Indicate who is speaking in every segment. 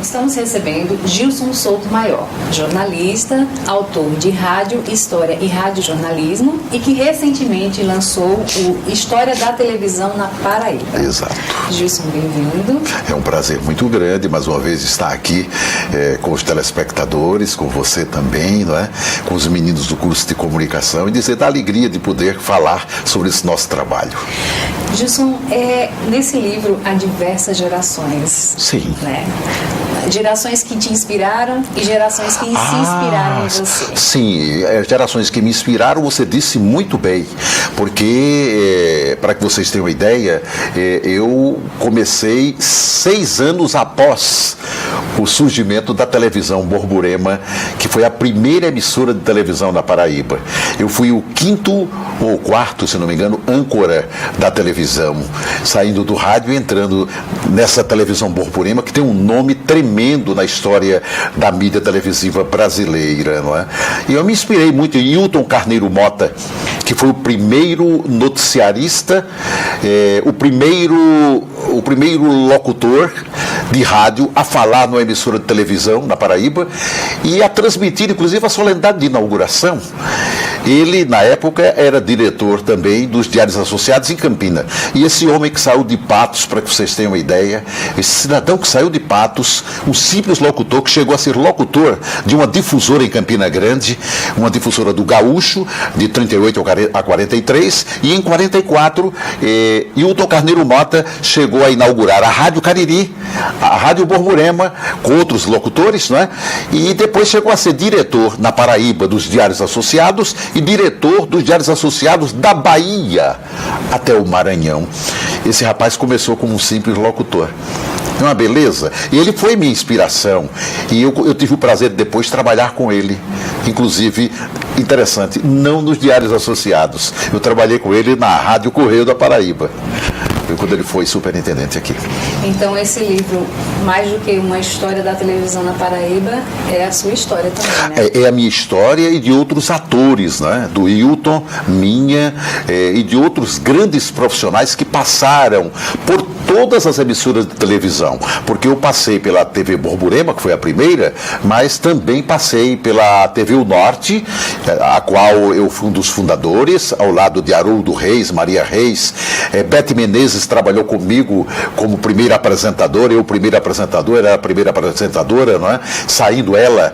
Speaker 1: Estamos recebendo Gilson Souto Maior, jornalista, autor de Rádio, História e Radiojornalismo e que recentemente lançou o História da Televisão na Paraíba.
Speaker 2: Exato.
Speaker 1: Gilson, bem-vindo.
Speaker 2: É um prazer muito grande, mais uma vez, estar aqui com os telespectadores, com você também, não é? Com os meninos do curso de comunicação e dizer da alegria de poder falar sobre esse nosso trabalho.
Speaker 1: Gilson, nesse livro há diversas gerações.
Speaker 2: Sim.
Speaker 1: Né? Gerações que te inspiraram e gerações que se inspiraram em você.
Speaker 2: Sim, gerações que me inspiraram, você disse muito bem, porque, para que vocês tenham uma ideia, eu comecei 6 anos após o surgimento da televisão Borborema, que foi a primeira emissora de televisão na Paraíba. Eu fui o 5º ou 4º, se não me engano, âncora da televisão, saindo do rádio e entrando nessa televisão Borborema, que tem um nome tremendo na história da mídia televisiva brasileira, não é? E eu me inspirei muito em Hilton Carneiro Mota, que foi o primeiro noticiarista, o primeiro locutor de rádio a falar numa emissora de televisão na Paraíba e a transmitir, inclusive, a solenidade de inauguração. Ele, na época, era diretor também dos Diários Associados em Campina. E esse homem que saiu de Patos, para que vocês tenham uma ideia, esse cidadão que saiu de Patos, um simples locutor, que chegou a ser locutor de uma difusora em Campina Grande, uma difusora do Gaúcho, de 38 a 43, e em 44, Hilton Carneiro Mota chegou a inaugurar a Rádio Cariri, a Rádio Borborema, com outros locutores, não é? E depois chegou a ser diretor na Paraíba dos Diários Associados e diretor dos Diários Associados da Bahia até o Maranhão. Esse rapaz começou como um simples locutor. É uma beleza. E ele foi minha inspiração. E eu tive o prazer de depois trabalhar com ele. Inclusive, interessante, não nos Diários Associados. Eu trabalhei com ele na Rádio Correio da Paraíba, quando ele foi superintendente aqui.
Speaker 1: Então, esse livro, mais do que uma história da televisão na Paraíba, é a sua história também, né?
Speaker 2: É a minha história e de outros atores, né? Do Hilton, minha, e de outros grandes profissionais que passaram por todas as emissoras de televisão, porque eu passei pela TV Borborema, que foi a primeira, mas também passei pela TV O Norte, a qual eu fui um dos fundadores, ao lado de Haroldo Reis, Maria Reis, Bete Menezes trabalhou comigo como primeira apresentadora, eu primeira apresentadora, era a primeira apresentadora, não é? Saindo ela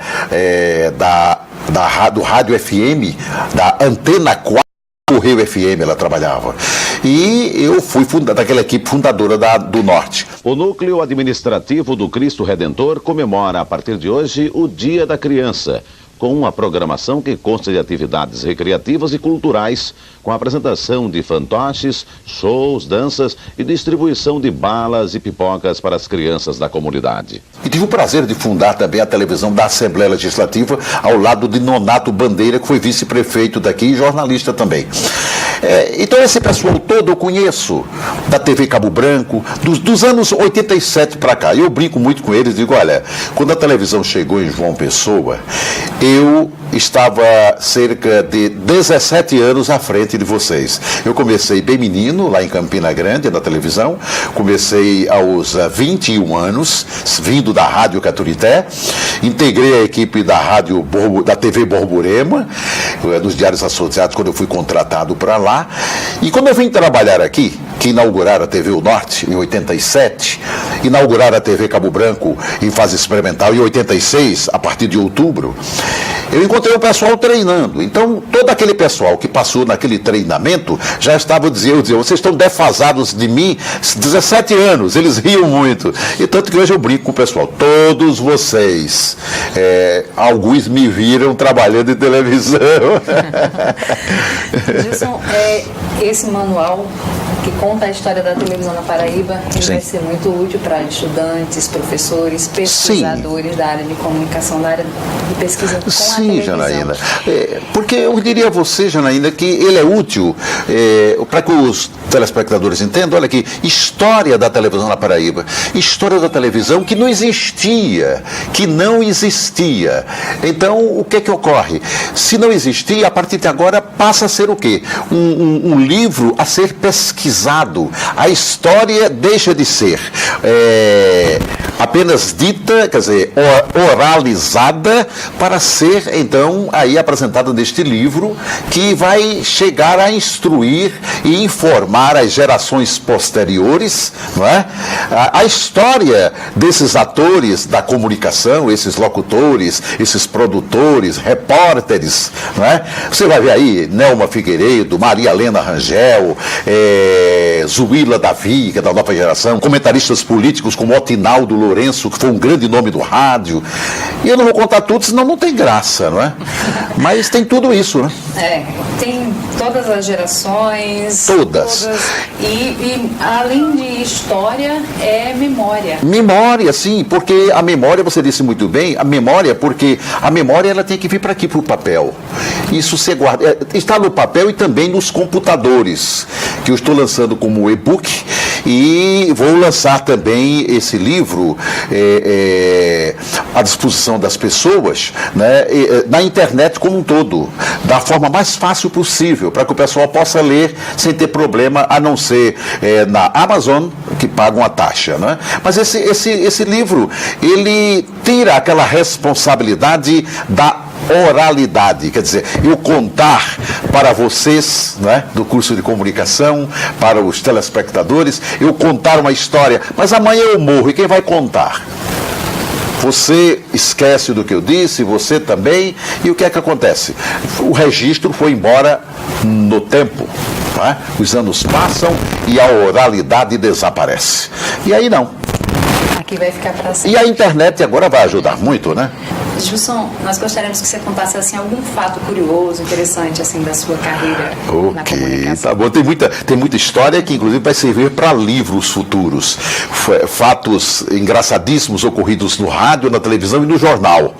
Speaker 2: do Rádio FM, da Antena 4, Correio FM ela trabalhava. E eu fui daquela equipe fundadora do Norte.
Speaker 3: O Núcleo Administrativo do Cristo Redentor comemora a partir de hoje o Dia da Criança, com uma programação que consta de atividades recreativas e culturais, com a apresentação de fantoches, shows, danças e distribuição de balas e pipocas para as crianças da comunidade.
Speaker 2: E tive o prazer de fundar também a televisão da Assembleia Legislativa, ao lado de Nonato Bandeira, que foi vice-prefeito daqui e jornalista também. Então esse pessoal todo eu conheço, da TV Cabo Branco, dos anos 87 para cá. Eu brinco muito com eles e digo, olha, quando a televisão chegou em João Pessoa, eu estava cerca de 17 anos à frente de vocês. Eu comecei bem menino, lá em Campina Grande, na televisão. Comecei aos 21 anos, vindo da Rádio Caturité. Integrei a equipe da TV Borborema, dos Diários Associados, quando eu fui contratado para lá. E quando eu vim trabalhar aqui, que inauguraram a TV O Norte em 87, inauguraram a TV Cabo Branco em fase experimental em 86, a partir de outubro, eu encontrei o pessoal treinando. Então, todo aquele pessoal que passou naquele treinamento já estava dizendo, vocês estão defasados de mim 17 anos. Eles riam muito. E tanto que hoje eu brinco com o pessoal. Todos vocês, alguns me viram trabalhando em televisão.
Speaker 1: Gilson, esse manual que conta a história da televisão na Paraíba, ele vai ser muito útil para estudantes, professores, pesquisadores da área de comunicação, da área de pesquisa com a televisão.
Speaker 2: Sim, Janaína. Porque eu diria a você, Janaína, que ele é útil para que os telespectadores entendam. Olha aqui, história da televisão na Paraíba. História da televisão que não existia. Então, o que é que ocorre? Se não existia, a partir de agora passa a ser o quê? Um livro a ser pesquisado. A história deixa de ser apenas dita, quer dizer, oralizada, para ser, então, aí apresentada neste livro, que vai chegar a instruir e informar as gerações posteriores, não é? A história desses atores da comunicação, esses locutores, esses produtores, repórteres, não é? Você vai ver aí Nelma Figueiredo, Maria Helena Rangel, Zuíla Davi, que é da nova geração, comentaristas políticos como Otinaldo Lourenço, que foi um grande nome do rádio. E eu não vou contar tudo, senão não tem graça, não é? Mas tem tudo isso, né?
Speaker 1: Tem todas as gerações.
Speaker 2: Todas.
Speaker 1: E além de história, é memória.
Speaker 2: Memória, sim, porque a memória, você disse muito bem, a memória, porque a memória ela tem que vir para aqui, para o papel. Isso você guarda, está no papel e também nos computadores, que eu estou lançando como e-book, e vou lançar também esse livro à disposição das pessoas, né, na internet como um todo, da forma mais fácil possível, para que o pessoal possa ler sem ter problema, a não ser na Amazon, que paga uma taxa, né? Mas esse livro, ele tira aquela responsabilidade da oralidade, quer dizer, eu contar para vocês, né, do curso de comunicação, para os telespectadores, eu contar uma história, mas amanhã eu morro, e quem vai contar? Você esquece do que eu disse, você também, e o que é que acontece? O registro foi embora no tempo, né? Os anos passam e a oralidade desaparece. E aí não.
Speaker 1: Aqui vai ficar para sempre.
Speaker 2: E a internet agora vai ajudar muito, né?
Speaker 1: Gilson, nós gostaríamos que você contasse assim, algum fato curioso, interessante assim, da sua carreira na comunicação.
Speaker 2: Tá bom. Tem muita história que inclusive vai servir para livros futuros. Fatos engraçadíssimos ocorridos no rádio, na televisão e no jornal.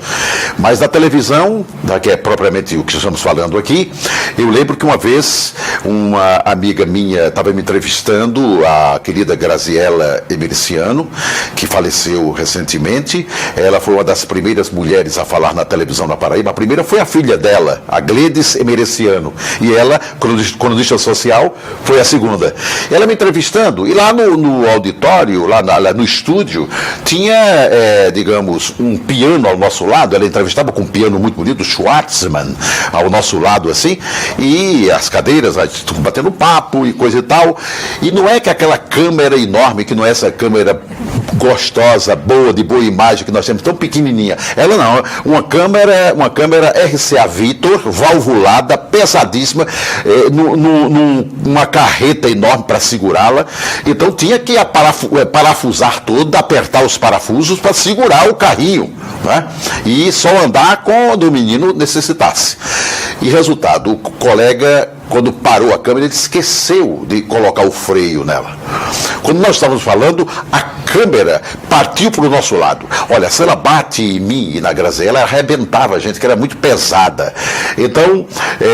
Speaker 2: Mas na televisão, que é propriamente o que estamos falando aqui, eu lembro que uma vez uma amiga minha estava me entrevistando, a querida Graziella Emericiano, que faleceu recentemente. Ela foi uma das primeiras mulheres a falar na televisão na Paraíba. A primeira foi a filha dela, a Gledes Emereciano. E ela, cronista social, foi a segunda. Ela me entrevistando, e lá no auditório, lá no estúdio, tinha, digamos, um piano ao nosso lado. Ela entrevistava com um piano muito bonito, Schwartzman, ao nosso lado, assim, e as cadeiras, batendo papo e coisa e tal. E não é que aquela câmera enorme, que não é essa câmera gostosa, boa, de boa imagem que nós temos, tão pequenininha. Ela não, uma câmera RCA Victor, valvulada, pesadíssima, numa carreta enorme para segurá-la. Então tinha que parafusar toda, apertar os parafusos para segurar o carrinho, né? E só andar quando o menino necessitasse. E resultado, o colega, quando parou a câmera, ele esqueceu de colocar o freio nela. Quando nós estávamos falando, a câmera partiu para o nosso lado. Olha, se ela bate em mim e na Graziella, ela arrebentava a gente, que era muito pesada. Então,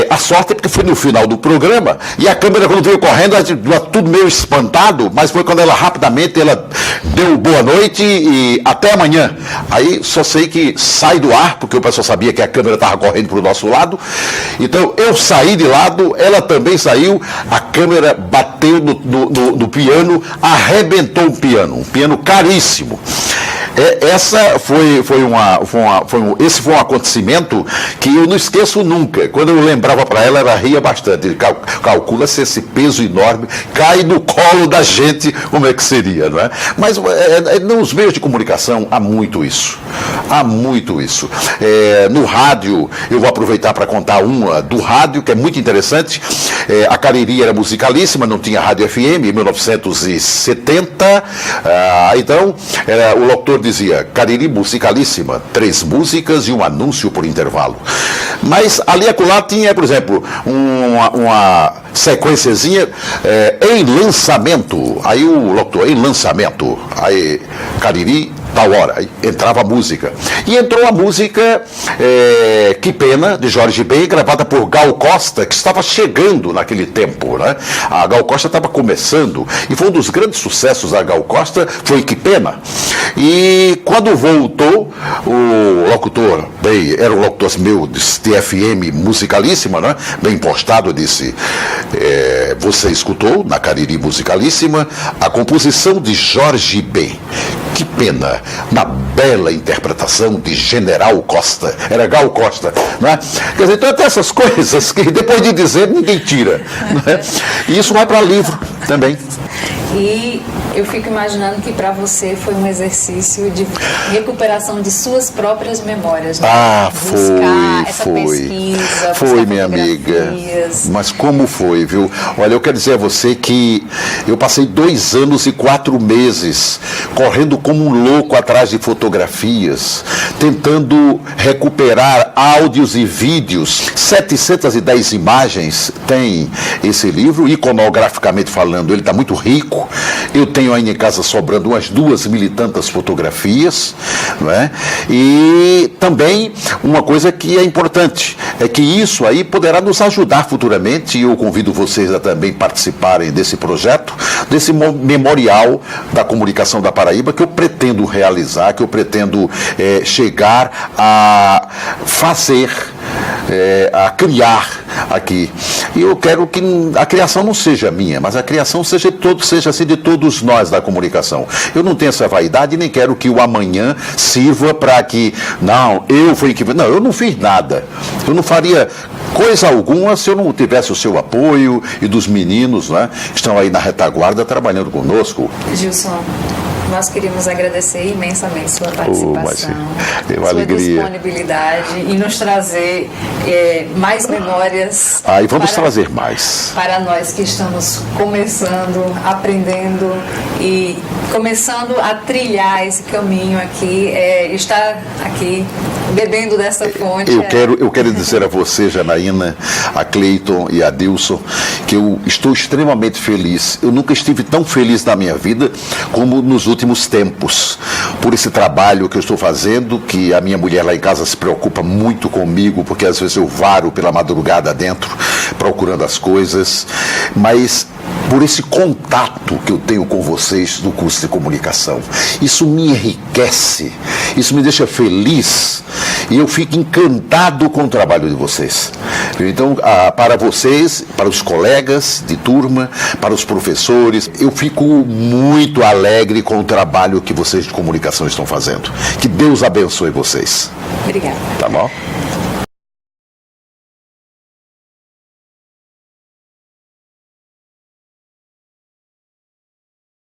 Speaker 2: a sorte é porque foi no final do programa, e a câmera, quando veio correndo, tudo meio espantado, mas foi quando ela rapidamente deu boa noite e até amanhã. Aí só sei que sai do ar, porque o pessoal sabia que a câmera estava correndo para o nosso lado. Então eu saí de lado, ela também saiu, a câmera bateu no piano, arrebentou um piano caríssimo. Esse foi um acontecimento que eu não esqueço nunca. Quando eu lembrava para ela, ela ria bastante. Calcula se esse peso enorme cai no colo da gente, como é que seria, não é? Mas nos meios de comunicação há muito isso. No rádio, eu vou aproveitar para contar uma do rádio, que é muito interessante. A Cariri era musicalíssima, não tinha rádio FM, em 1970. Então, o locutor dizia, Cariri musicalíssima, 3 músicas e um anúncio por intervalo. Mas ali acolá tinha, por exemplo, uma sequenciazinha em lançamento. Aí o locutor, em lançamento. Aí, Cariri, tal hora, aí entrava a música. E entrou a música Que Pena, de Jorge Ben, gravada por Gal Costa, que estava chegando naquele tempo, né? A Gal Costa estava começando, e foi um dos grandes sucessos da Gal Costa, foi Que Pena. E quando voltou, o locutor, bem, era um locutor meu de FM musicalíssima, né? Bem postado, disse, você escutou, na Cariri musicalíssima, a composição de Jorge Ben, Que pena, na bela interpretação de General Costa, era Gal Costa, né? Quer dizer, então até essas coisas que depois de dizer ninguém tira, né? E isso vai para livro também.
Speaker 1: E eu fico imaginando que para você foi um exercício de recuperação de suas próprias memórias, né?
Speaker 2: Buscar
Speaker 1: essa pesquisa,
Speaker 2: foi, minha amiga. Mas como foi, viu? Olha, eu quero dizer a você que eu passei 2 anos e 4 meses correndo como um louco atrás de fotografias, tentando recuperar áudios e vídeos. 710 imagens tem esse livro, iconograficamente falando, ele está muito rico. Eu tenho ainda em casa sobrando umas 2.000 e tantas fotografias, não é? E também uma coisa que é importante, é que isso aí poderá nos ajudar futuramente, e eu convido vocês a também participarem desse projeto, desse memorial da comunicação da Paraíba, que eu pretendo realizar, que eu pretendo chegar a fazer, a criar aqui. E eu quero que a criação não seja minha, mas a criação seja assim de todos nós da comunicação. Eu não tenho essa vaidade, nem quero que o amanhã sirva para que, não, eu fui que... Não, eu não fiz nada. Eu não faria coisa alguma se eu não tivesse o seu apoio e dos meninos, né, que estão aí na retaguarda trabalhando conosco.
Speaker 1: Gilson, nós queríamos agradecer imensamente sua participação,
Speaker 2: sua
Speaker 1: alegria, disponibilidade e nos trazer mais memórias.
Speaker 2: E vamos trazer mais.
Speaker 1: Para nós que estamos começando, aprendendo e começando a trilhar esse caminho aqui, estar aqui bebendo dessa fonte.
Speaker 2: Eu quero dizer a você, Janaína, a Cleiton e a Dilson, que eu estou extremamente feliz. Eu nunca estive tão feliz na minha vida como nos últimos tempos, por esse trabalho que eu estou fazendo, que a minha mulher lá em casa se preocupa muito comigo, porque às vezes eu varo pela madrugada dentro, procurando as coisas, mas por esse contato que eu tenho com vocês no curso de comunicação. Isso me enriquece, isso me deixa feliz e eu fico encantado com o trabalho de vocês. Então, para vocês, para os colegas de turma, para os professores, eu fico muito alegre com o trabalho que vocês de comunicação estão fazendo. Que Deus abençoe vocês.
Speaker 1: Obrigada.
Speaker 2: Tá bom?